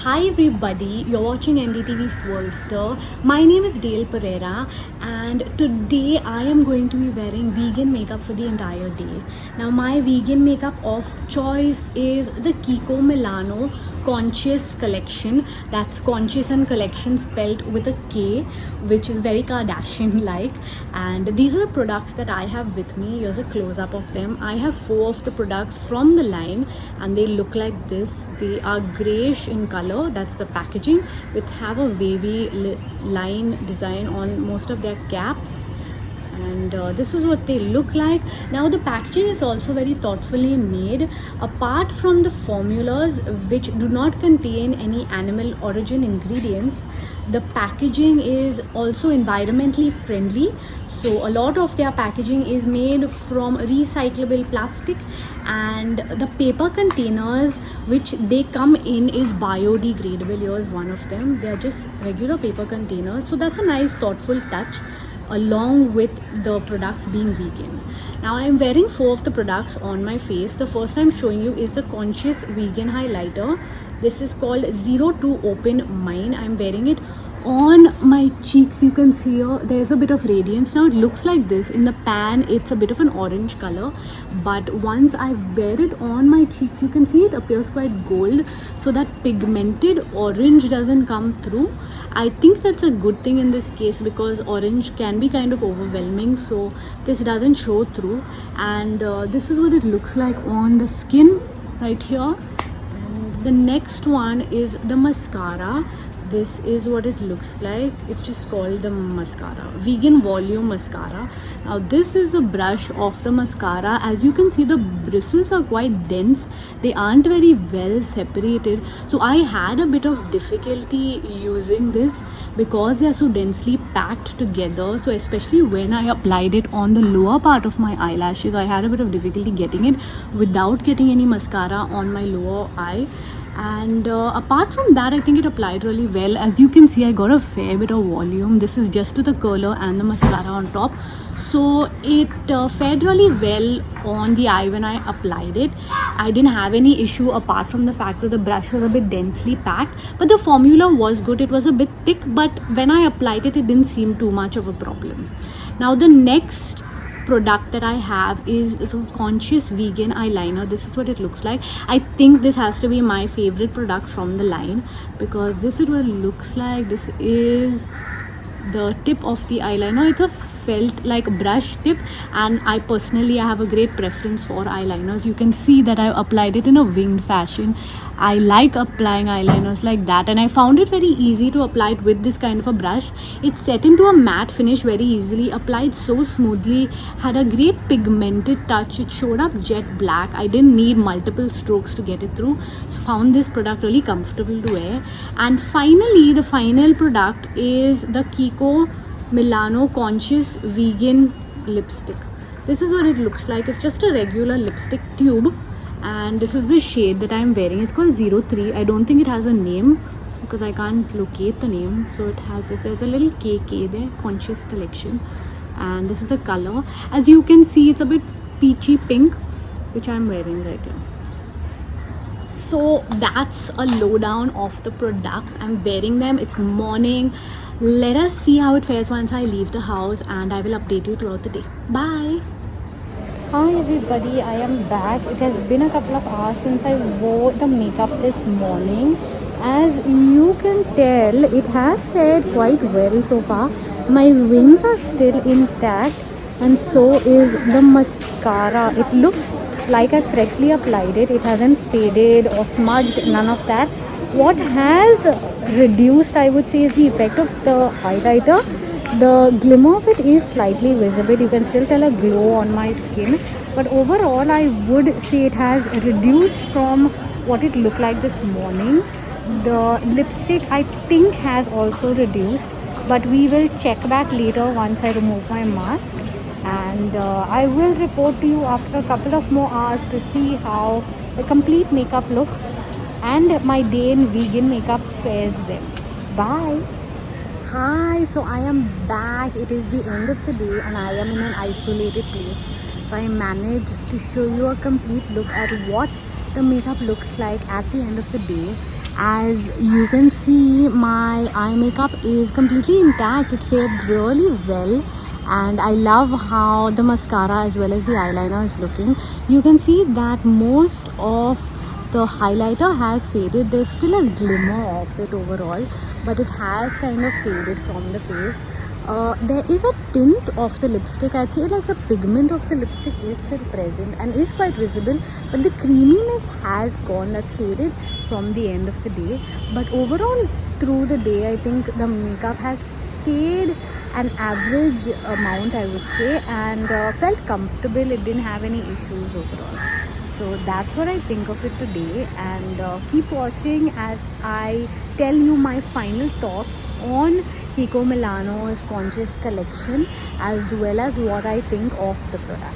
Hi everybody, you're watching NDTV Swirlster. My name is Dale Pereira and today I am going to be wearing vegan makeup for the entire day. Now my vegan makeup of choice is the Kiko Milano Conscious collection. That's Conscious and collection spelled with a K, which is very Kardashian like. And these are the products that I have with me. Here's a close-up of them. I have 4 of the products from the line and they look like this. They are grayish in color. That's the packaging, with have a wavy line design on most of their caps. And this is what they look like. Now the packaging is also very thoughtfully made. Apart from the formulas, which do not contain any animal origin ingredients, the packaging is also environmentally friendly. So a lot of their packaging is made from recyclable plastic, and the paper containers which they come in is biodegradable. Here's one of them. They are just regular paper containers, so that's a nice thoughtful touch along with the products being vegan. Now I'm wearing 4 of the products on my face. The first I'm showing you is the Conscious Vegan Highlighter. This is called 02 Open Mine. I'm wearing it on my cheeks. You can see here there's a bit of radiance. Now it looks like this. In the pan it's a bit of an orange color, but once I wear it on my cheeks, you can see it appears quite gold, so that pigmented orange doesn't come through. I think that's a good thing in this case because orange can be kind of overwhelming, so this doesn't show through. And this is what it looks like on the skin right here. And the next one is the mascara. This is what it looks like. It's just called the mascara, Vegan Volume Mascara. Now this is the brush of the mascara. As you can see, the bristles are quite dense. They aren't very well separated, so I had a bit of difficulty using this because they are so densely packed together. So especially when I applied it on the lower part of my eyelashes, I had a bit of difficulty getting it without getting any mascara on my lower eye. And apart from that, I think it applied really well. As you can see, I got a fair bit of volume. This is just with the curler and the mascara on top, so it fared really well on the eye when I applied it. I didn't have any issue apart from the fact that the brush was a bit densely packed, but the formula was good. It was a bit thick, but when I applied it, it didn't seem too much of a problem. Now the next product that I have is the Conscious Vegan Eyeliner. This is what it looks like. I think this has to be my favorite product from the line because this is what it looks like. This is the tip of the eyeliner. It's a felt like brush tip, and I have a great preference for eyeliners. You can see that I applied it in a winged fashion. I like applying eyeliners like that, and I found it very easy to apply it with this kind of a brush. It's set into a matte finish very easily, applied so smoothly, had a great pigmented touch. It showed up jet black. I didn't need multiple strokes to get it through, so found this product really comfortable to wear. And finally, the final product is the Kiko Milano Conscious Vegan Lipstick. This is what it looks like. It's just a regular lipstick tube, and this is the shade that I'm wearing. It's called 03. I don't think it has a name because I can't locate the name. So it has it. There's a little KK there, Conscious Collection, and this is the color. As you can see, it's a bit peachy pink, which I'm wearing right here. So that's a lowdown of the products. I'm wearing them. It's morning. Let us see how it fares once I leave the house, and I will update you throughout the day. Bye. Hi everybody, I am back. It has been a couple of hours since I wore the makeup this morning. As you can tell, it has fared quite well so far. My wings are still intact, and so is the mascara. It looks like I freshly applied it. It hasn't faded or smudged, none of that. What has reduced, I would say, is the effect of the highlighter. The glimmer of it is slightly visible. You can still tell a glow on my skin, but overall I would say it has reduced from what it looked like this morning. The lipstick I think has also reduced, but we will check back later once I remove my mask, and I will report to you after a couple of more hours to see how the complete makeup look and my day in vegan makeup fares then. Bye. Hi, so I am back. It is the end of the day and I am in an isolated place. So I managed to show you a complete look at what the makeup looks like at the end of the day. As you can see, my eye makeup is completely intact. It fared really well, and I love how the mascara as well as the eyeliner is looking. You can see that most of the highlighter has faded. There's still a glimmer of it overall, but it has kind of faded from the face. There is a tint of the lipstick. I'd say like the pigment of the lipstick is still present and is quite visible, but the creaminess has gone. That's faded from the end of the day. But overall, through the day, I think the makeup has stayed an average amount, I would say, and felt comfortable. It didn't have any issues overall. So that's what I think of it today, and keep watching as I tell you my final thoughts on Kiko Milano's Conscious collection as well as what I think of the products.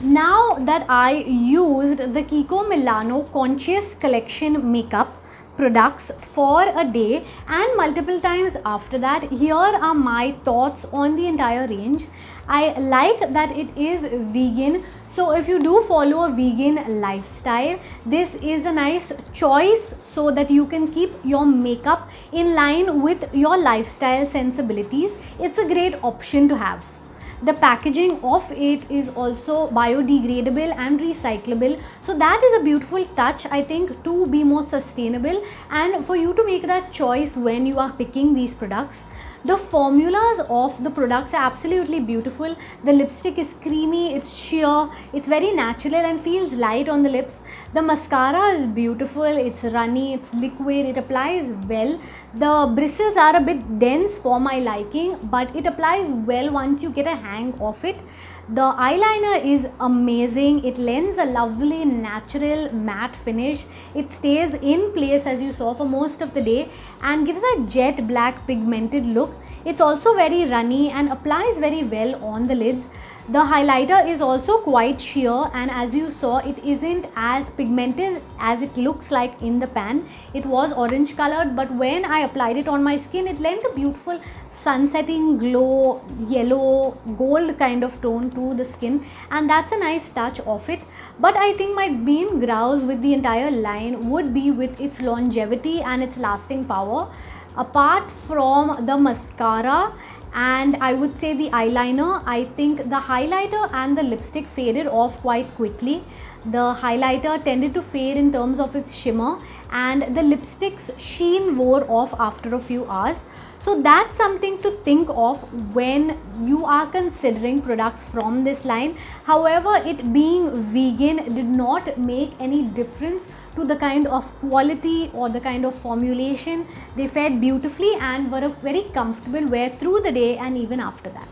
Now that I used the Kiko Milano Conscious collection makeup products for a day and multiple times after that, here are my thoughts on the entire range. I like that it is vegan. So if you do follow a vegan lifestyle, this is a nice choice so that you can keep your makeup in line with your lifestyle sensibilities. It's a great option to have. The packaging of it is also biodegradable and recyclable, so that is a beautiful touch, I think, to be more sustainable and for you to make that choice when you are picking these products. The formulas of the products are absolutely beautiful. The lipstick is creamy, it's sheer, it's very natural and feels light on the lips. The mascara is beautiful, it's runny, it's liquid, it applies well. The bristles are a bit dense for my liking, but it applies well once you get a hang of it. The eyeliner is amazing. It lends a lovely natural matte finish. It stays in place as you saw for most of the day and gives a jet black pigmented look. It's also very runny and applies very well on the lids. The highlighter is also quite sheer, and as you saw, it isn't as pigmented as it looks like in the pan. It was orange colored, but when I applied it on my skin, it lent a beautiful sunsetting glow, yellow gold kind of tone to the skin, and that's a nice touch of it. But I think my main grouse with the entire line would be with its longevity and its lasting power. Apart from the mascara and I would say the eyeliner, I think the highlighter and the lipstick faded off quite quickly. The highlighter tended to fade in terms of its shimmer, and the lipstick's sheen wore off after a few hours. So that's something to think of when you are considering products from this line. However, it being vegan did not make any difference to the kind of quality or the kind of formulation. They fared beautifully and were a very comfortable wear through the day and even after that.